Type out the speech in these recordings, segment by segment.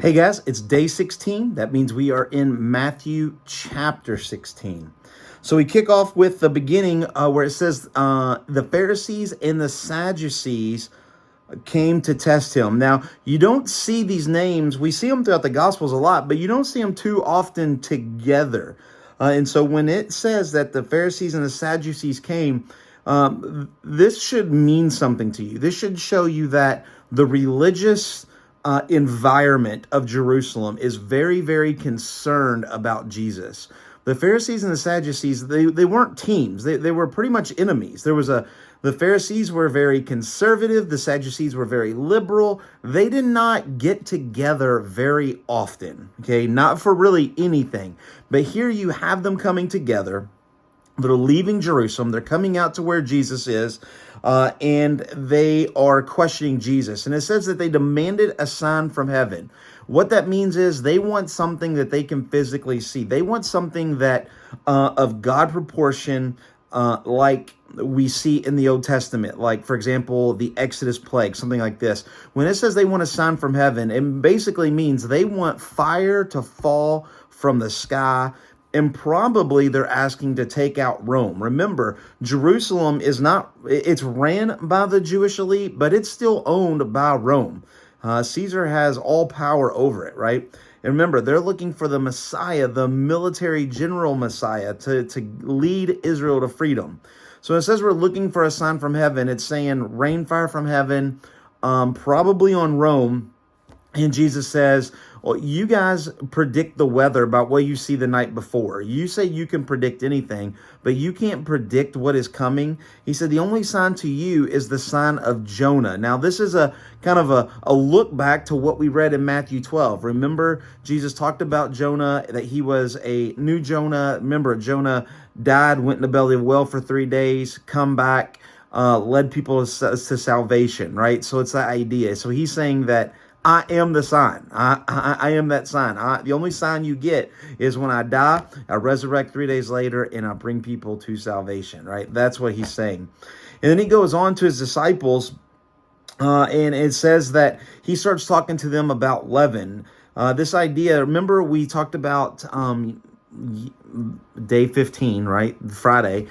Hey guys, it's day 16. That means we are in Matthew chapter 16. So we kick off with the beginning where it says the Pharisees and the Sadducees came to test him. Now, you don't see these names. We see them throughout the Gospels a lot, but you don't see them too often together. And so when it says that the Pharisees and the Sadducees came, this should mean something to you. This should show you that the religious environment of Jerusalem is very, very concerned about Jesus. The Pharisees and the Sadducees, they weren't teams. They were pretty much enemies. The Pharisees were very conservative. The Sadducees were very liberal. They did not get together very often, okay? Not for really anything. But here you have them coming together. They're leaving Jerusalem. They're coming out to where Jesus is, and they are questioning Jesus. And it says that they demanded a sign from heaven. What that means is they want something that they can physically see. They want something that of God proportion, like we see in the Old Testament, like, for example, the Exodus plague, something like this. When it says they want a sign from heaven, it basically means they want fire to fall from the sky. And probably they're asking to take out Rome. Remember, Jerusalem it's ran by the Jewish elite, but it's still owned by Rome. Caesar has all power over it, right? And remember, they're looking for the Messiah, the military general Messiah, to lead Israel to freedom. So it says we're looking for a sign from heaven. It's saying rain fire from heaven, probably on Rome. And Jesus says, well, you guys predict the weather about what you see the night before. You say you can predict anything, but you can't predict what is coming. He said the only sign to you is the sign of Jonah. Now, this is a kind of a look back to what we read in Matthew 12. Remember, Jesus talked about Jonah, that he was a new Jonah. Remember, Jonah died, went in the belly of a whale for 3 days, come back, led people to salvation, right? So it's that idea. So he's saying that I am the sign. I am that sign. The only sign you get is when I die, I resurrect 3 days later, and I bring people to salvation, right? That's what he's saying. And then he goes on to his disciples, and it says that he starts talking to them about leaven. This idea, remember we talked about day 15, right? Friday.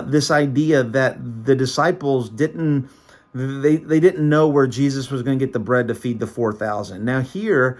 This idea that the disciples didn't know where Jesus was going to get the bread to feed the 4,000. Now here,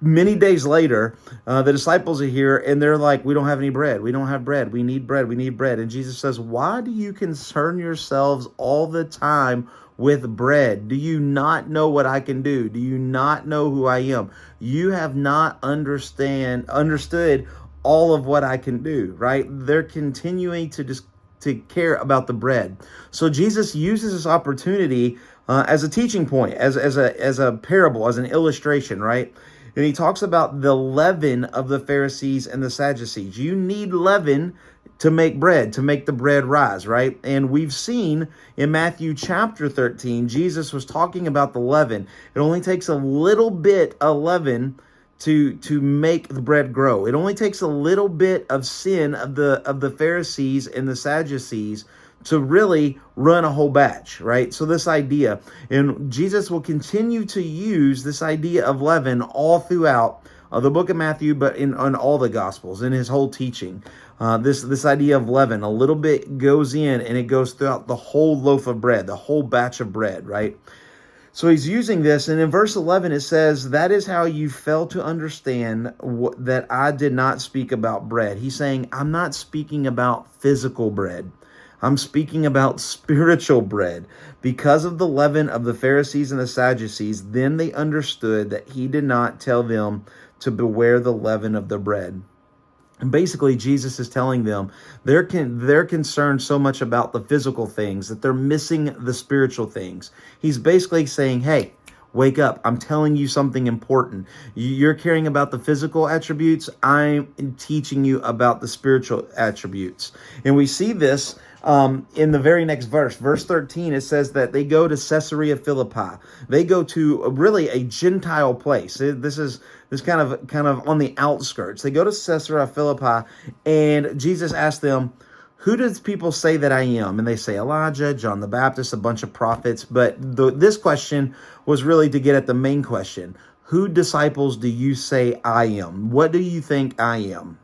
many days later, the disciples are here and they're like, we don't have any bread. We don't have bread. We need bread. We need bread. And Jesus says, why do you concern yourselves all the time with bread? Do you not know what I can do? Do you not know who I am? You have not understood all of what I can do, right? They're continuing to care about the bread. So Jesus uses this opportunity as a teaching point, as a parable, as an illustration, right? And he talks about the leaven of the Pharisees and the Sadducees. You need leaven to make bread, to make the bread rise, right? And we've seen in Matthew chapter 13, Jesus was talking about the leaven. It only takes a little bit of leaven to make the bread grow. It only takes a little bit of sin of the Pharisees and the Sadducees to really run a whole batch, right? So this idea, and Jesus will continue to use this idea of leaven all throughout the book of Matthew, but in all the Gospels, in his whole teaching. This idea of leaven, a little bit goes in and it goes throughout the whole loaf of bread, the whole batch of bread, right? So he's using this, and in verse 11 it says, that is how you fail to understand that I did not speak about bread. He's saying, I'm not speaking about physical bread. I'm speaking about spiritual bread. Because of the leaven of the Pharisees and the Sadducees, then they understood that he did not tell them to beware the leaven of the bread. And basically, Jesus is telling them they're concerned so much about the physical things that they're missing the spiritual things. He's basically saying, hey, wake up. I'm telling you something important. You're caring about the physical attributes. I'm teaching you about the spiritual attributes. And we see this in the very next verse. Verse 13, it says that they go to Caesarea Philippi. They go to really a Gentile place. This is kind of on the outskirts. They go to Caesarea Philippi, and Jesus asked them, who does people say that I am? And they say Elijah, John the Baptist, a bunch of prophets. But this question was really to get at the main question. who disciples do you say I am? What do you think I am?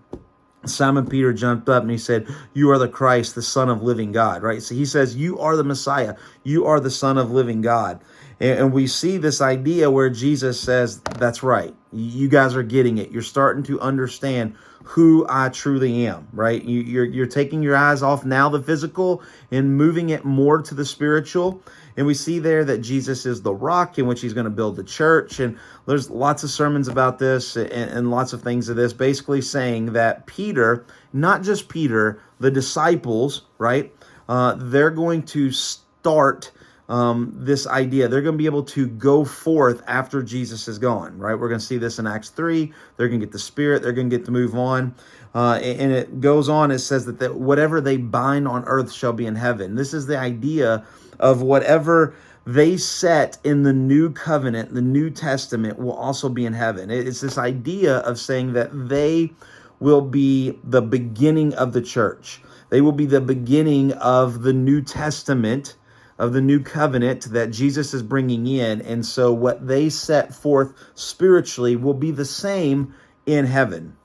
Simon Peter jumped up and he said, you are the Christ, the Son of living God, right? So he says, you are the Messiah. You are the Son of living God. And we see this idea where Jesus says, that's right. You guys are getting it. You're starting to understand who I truly am, right? You're taking your eyes off now the physical and moving it more to the spiritual. And we see there that Jesus is the rock in which he's going to build the church. And there's lots of sermons about this and lots of things of this, basically saying that Peter, not just Peter, the disciples, right? They're going to start this idea. They're going to be able to go forth after Jesus is gone, right? We're going to see this in Acts 3. They're going to get the Spirit. They're going to get to move on. And it goes on. It says that whatever they bind on earth shall be in heaven. This is the idea of whatever they set in the new covenant, the New Testament, will also be in heaven. It's this idea of saying that they will be the beginning of the church. They will be the beginning of the New Testament, of the new covenant that Jesus is bringing in. And so what they set forth spiritually will be the same in heaven.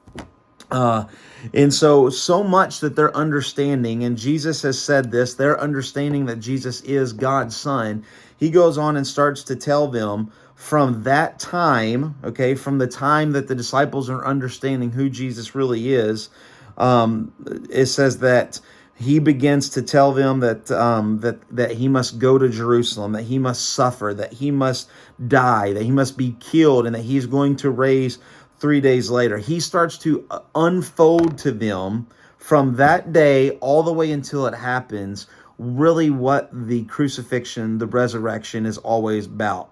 And so much that they're understanding, and Jesus has said this, they're understanding that Jesus is God's Son. He goes on and starts to tell them from that time, okay, from the time that the disciples are understanding who Jesus really is, it says that he begins to tell them that that he must go to Jerusalem, that he must suffer, that he must die, that he must be killed, and that he's going to raise 3 days later. He starts to unfold to them from that day all the way until it happens, really what the crucifixion, the resurrection is always about.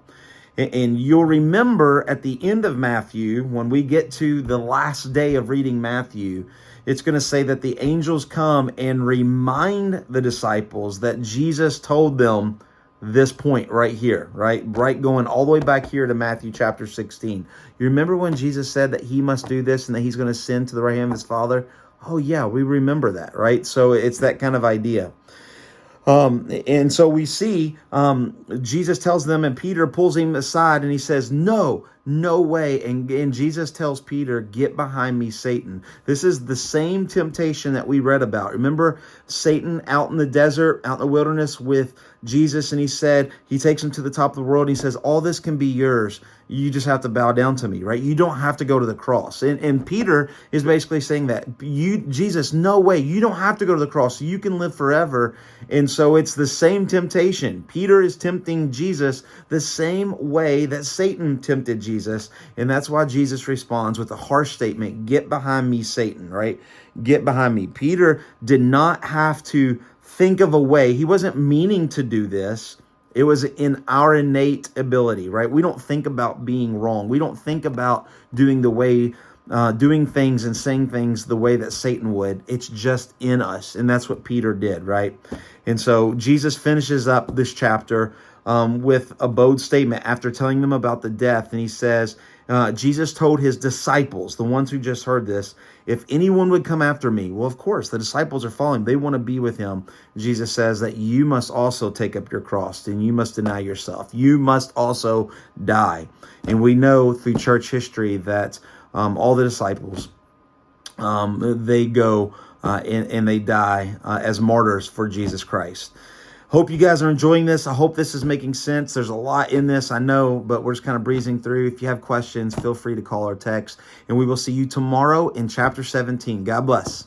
And you'll remember at the end of Matthew, when we get to the last day of reading Matthew, it's going to say that the angels come and remind the disciples that Jesus told them this point right here, right going all the way back here to Matthew chapter 16. You remember when Jesus said that he must do this and that he's going to send to the right hand of his Father? Oh yeah, we remember that, right? So it's that kind of idea. And so we see Jesus tells them, and Peter pulls him aside and he says, no way. And Jesus tells Peter, get behind me, Satan. This is the same temptation that we read about. Remember Satan out in the desert, out in the wilderness with Jesus, and he takes him to the top of the world and he says, all this can be yours. You just have to bow down to me, right? You don't have to go to the cross. And Peter is basically saying that Jesus, no way, you don't have to go to the cross. You can live forever. And so it's the same temptation. Peter is tempting Jesus the same way that Satan tempted Jesus. And that's why Jesus responds with a harsh statement, get behind me, Satan, right? Get behind me. Peter did not have to think of a way. He wasn't meaning to do this. It was in our innate ability, right? We don't think about being wrong. We don't think about doing things and saying things the way that Satan would. It's just in us. And that's what Peter did, right? And so Jesus finishes up this chapter with a bold statement after telling them about the death. And he says, Jesus told his disciples, the ones who just heard this, if anyone would come after me, well, of course, the disciples are following. They want to be with him. Jesus says that you must also take up your cross and you must deny yourself. You must also die. And we know through church history that all the disciples, they go and they die as martyrs for Jesus Christ. Hope you guys are enjoying this. I hope this is making sense. There's a lot in this, I know, but we're just kind of breezing through. If you have questions, feel free to call or text, and we will see you tomorrow in chapter 17. God bless.